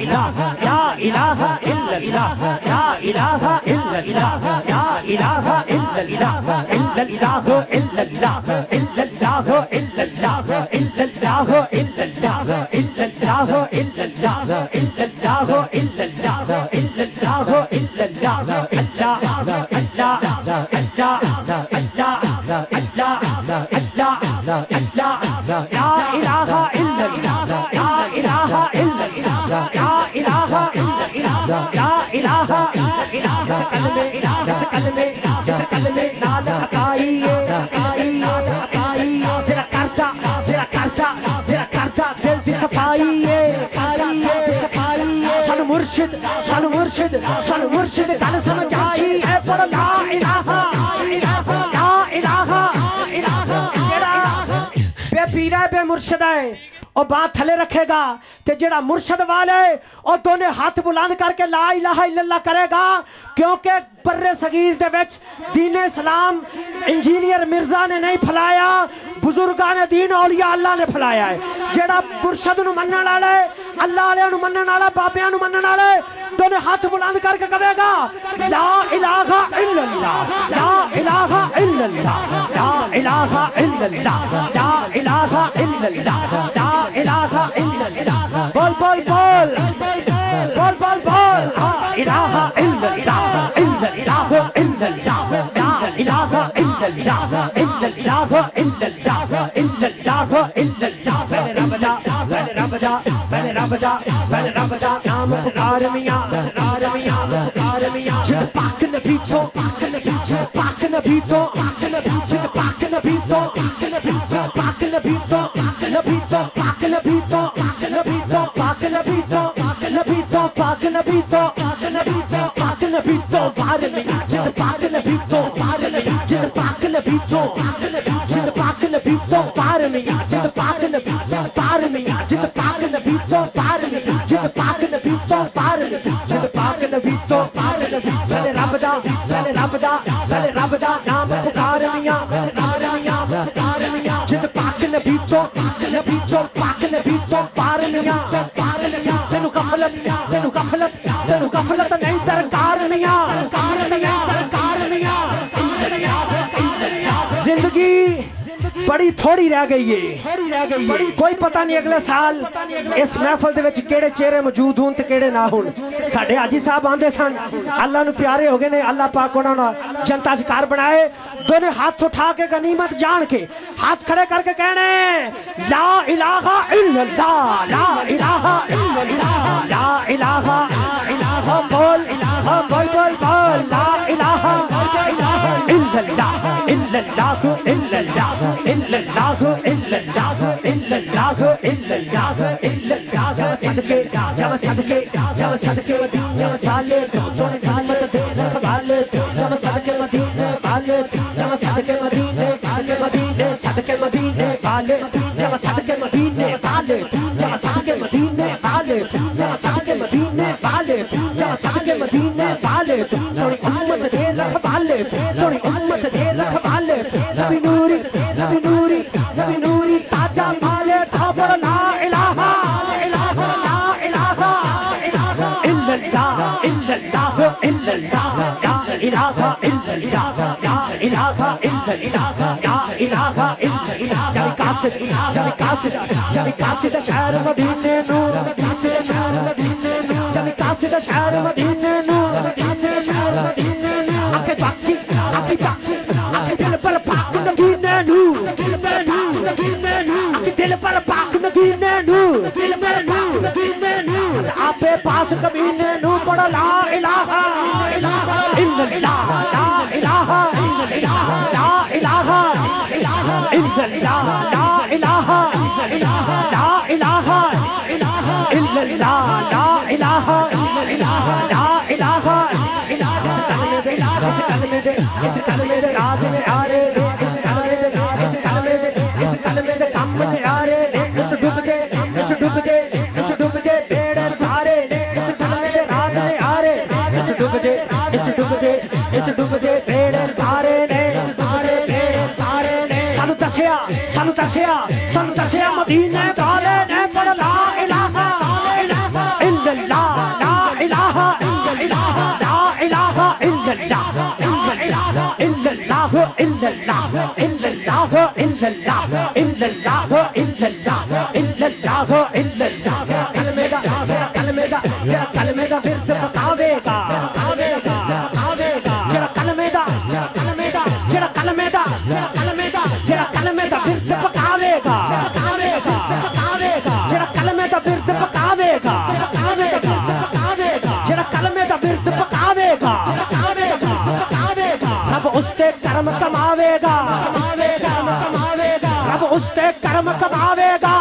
الإله لا إله إلا الإله لا إله إلا الإله لا إله إلا الإله إلا الإله إلا الإله إلا الإله إلا الإله إلا الإله إلا الإله إلا الإله إلا الإله إلا الإله إلا الإله إلا الإله إلا الإله الله الله الله الله الله الله الله لا إله إلا الإله لا إله إلا الإله لا إله إلا الإله لا إله إلا الإله جس کلمے نال حقائیے جڑا کرتا دل دی صفائیے سن مرشد گل سمجھ آئی ہے پر لا الہ لا الہ جڑا بے پیرا بے مرشد ہے اور بات تھلے رکھے گا کہ جڑا مرشد والے اور دونے ہاتھ بلند کر کے لا الہ الا اللہ کرے گا کیونکہ بر صغیر دے وچ دین اسلام انجینئر مرزا نے نہیں پھلایا بزرگان دین اولیاء اللہ نے پھلایا ہے جڑا مرشد نو منن والے اللہ والے نو منن والا بابیاں نو منن والے دونے ہاتھ بلند کر کے کہے گا لا الہ الا اللہ لا الہ الا اللہ لا الہ الا اللہ لا الہ الا اللہ لا الہ الا اللہ بول بول بول بول بول بول لا الہ الا اللہ الا الہ الا اللہ لا الہ الا اللہ الا الہ الا اللہ الا الہ الا اللہ پہلے رب دا نام پکار میاں جن پاک نبی تو پاک نبی تو پاک نبی تو پاک نبی تو پاک نبی تو پاک نبی تو نبی تو پاک نبی تو پاک نبی تو پاک نبی تو نبی تو پاک نبی تو نبی تو پاک نبی تو وار میں جن پاک نبی تو وار میں جن پاک نبی تو جن پاک نبی تو وار میں جن پاک نبی تو وار میں جن پاک نبی تو وار میں جن پاک نبی تو وار میں جن پاک نبی تو وار میں پہلے رب دا نام پکار میاں جن پاک نبی تو پاک نبی تو وار میاں تینو غفلت نہیں درکار میاں زندگی بڑی تھوڑی رہ گئی ہے کوئی پتہ نہیں اگلے سال اس محفل دے وچ کیڑے چہرے موجود ہون تے کیڑے نہ ہون ساڈے حاجی صاحب آندے سن اللہ نو پیارے ہو گئے نے اللہ پاک انہاں نال جنتا شکار بنائے دونے ہاتھ اٹھا کے غنیمت جان کے ہاتھ کھڑے کر کے کہنے لا الہ الا اللہ لا الہ الا اللہ لا الہ بول بول بول بول لا الہ الا اللہ الا اللہ الا اللہ الا اللہ الا اللہ الا اللہ الا اللہ الا اللہ جب صدقے مدینے والے سونے سالے والے جب صدقے مدینے والے جب صدقے مدینے والے صدقے مدینے والے جب صدقے مدینے والے جب صدقے مدینے والے جب صدقے مدینے والے جب صدقے مدینے والے سونے امت دے رکھوالے سونے امت دے رکھوالے نبی نوری تاجا مالے تابر لا الہ الا اللہ الا اللہ الا اللہ الا اللہ لا الہ الا اللہ لا الہ الا اللہ لا الہ الا اللہ جب قاصد شہر مدینے نور جب قاصد شہر مدینے نور آنکھیں باقی دل پر پاک نگینے نور دل پر پاک نگینے نور آپ پاس کمینے نور پڑھا لا الہ الا اللہ لا الہ الا اللہ لا الہ الا اللہ لا الہ الا اللہ لا الہ الا اللہ لا الہ الا اللہ لا الہ الا اللہ اس کلمے دے راز سے آ رہے اس کلمے دے کم سے آ رہے اس ڈوب دے بیڑے پارے اس کلمے دے راز سے آ رہے اس ڈوب دے بیڑے پارے نے سانو دسیا مدینے والے نے پڑھ لا الہ الا اللہ illallah illallah illallah illallah illallah illallah kalme da vird pakavega jara kalme da jara kalme da vird pakavega jara kalme da vird pakavega jara kalme da vird pakavega رب اس تے کرم کماوے گا رب اس تے کرم کماوے گا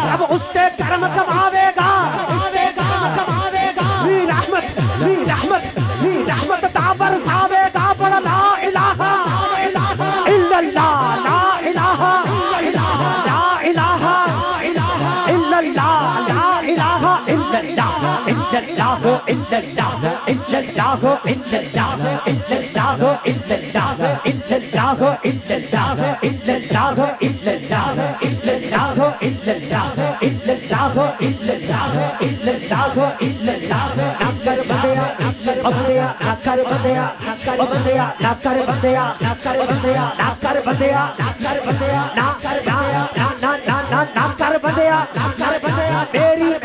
رب اس تے کرم کماوے گا رحمت تا برساوے گا بڑا لا الہ الا اللہ لا الہ الا اللہ لا الہ الا اللہ illallah illallah illallah illallah illallah illallah illallah illallah illallah illallah illallah illallah illallah illallah illallah nakar bandeya nakar bandeya nakar bandeya nakar bandeya nakar bandeya nakar bandeya nakar bandeya nakar bandeya nakar bandeya meri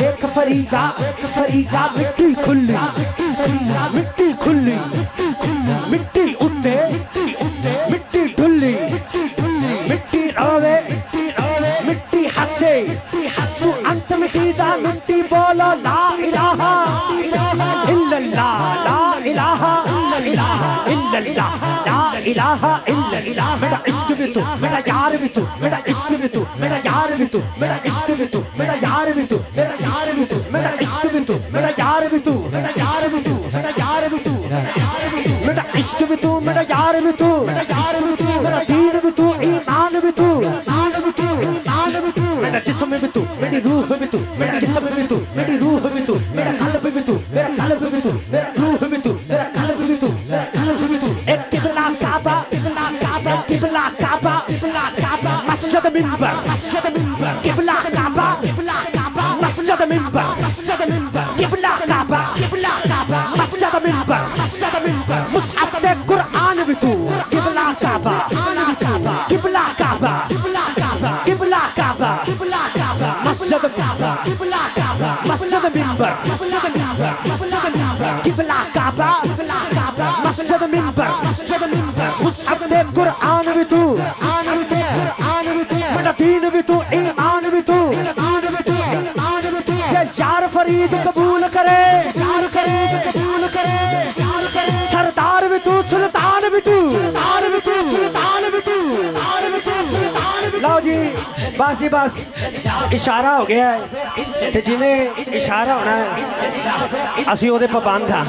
ایک Farida مٹی کھلی مٹی اتے مٹی ڈلی مٹی روے مٹی ہنسے تو انت مٹی دا مٹی بولو لا الہ الا اللہ لا الہ الا اللہ لا الہ الا اللہ میرا عشق بھی تو میرا یار بھی تو میرا عشق بھی تو میرا یار بھی تو میرا عشق بھی تو میرا یار بھی تو میرا یار بھی تو میرا عشق بھی تو میرا یار بھی تو میرا یار بھی تو میرا یار بھی تو میرا عشق بھی تو میرا یار بھی تو میرا یار بھی تو میرا دین بھی تو ایمان بھی تو میرا جسم بھی تو میری روح بھی تو میرا جسم بھی تو میری روح بھی تو میرا قلب بھی تو میرا قلب بھی تو میرا روح بھی تو میرا قلب بھی تو میرا قلب بھی تو ایک قبلہ کعبہ مسجد منبر قبلہ کعبہ مسجد منبر قبلہ کعبہ مسجد منبر مصحف تے قرآن بھی تو قبلہ کعبہ قبلہ کعبہ قبلہ کعبہ مسجد مسجد منبر قبلہ کعبہ مسجد منبر مصحف تے قرآن بھی تو میرا دین بھی تو ایمان بھی تو یار فرید قبول کرے سردار بھی تو سلطان بھی تو لو جی بس اشارہ ہو گیا ہے جی میں اشارہ ہونا ہے اسی او دے پابند ہاں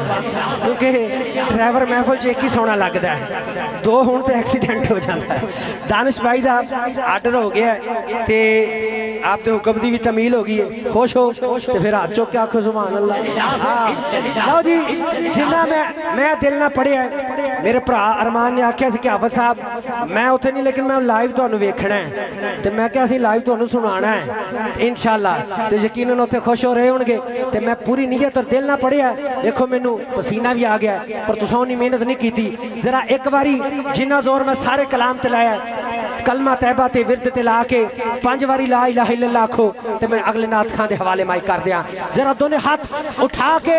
کیونکہ ڈرائیور محفل چ ایک ہی سونا لگتا ہے دو ہون تے ایکسیڈنٹ ہو جاتا ہے دانش بھائی دا آرڈر ہو گیا ہے تے آپ دے حکم دی بھی تمیل ہو گئی ہے خوش ہو تے پھر ہاتھ چوک کے آنکھو سبحان اللہ لو جی جنہ میں دل نہ پڑھے ہے میرے پرا ارمان نے آکھیا سی کہ حافظ صاحب میں ہوتے نہیں لیکن میں لائیو تو انہوں ویکھنا ہے تے میں کہا سی لائیو تو انہوں سنانا ہے انشاءاللہ تے یقیناً ہوتے خوش ہو رہے ہونگے تے میں پوری نیت اور دل نہ پڑھے ہے دیکھو میں نو پسینہ بھی آگیا ہے پر تساں نے محنت نہیں کی تھی ذرا ایک باری جنہ زور میں سارے کلام تلایا کلمہ طیبہ تے ورد تلا کے 5 باری لا الہ الا اللہ کھو تے میں اگلے نات خان دے حوالے مائی کر دیا ذرا دونے ہاتھ اٹھا کے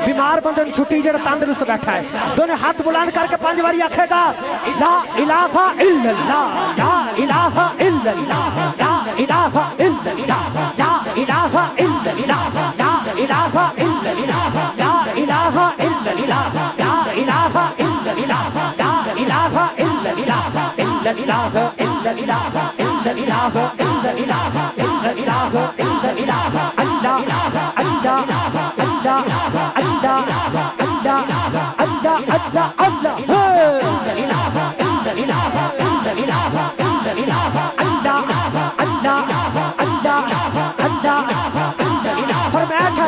بیمار بندن چھٹی جڑا تندرست بیٹھا ہے دونے ہاتھ بلند کر کے 5 باری آکھے گا لا الہ الا اللہ لا الہ الا اللہ لا الہ الا اللہ لا الہ الا اللہ لا الہ الا اللہ لا الہ الا اللہ لا الہ الا اللہ لا الہ الا اللہ الا اللہ الا اللہ الا اللہ الا اللہ الا اللہ الا اللہ اللہ اللہ اللہ اللہ اللہ اللہ اللہ اللہ فرمائش ہے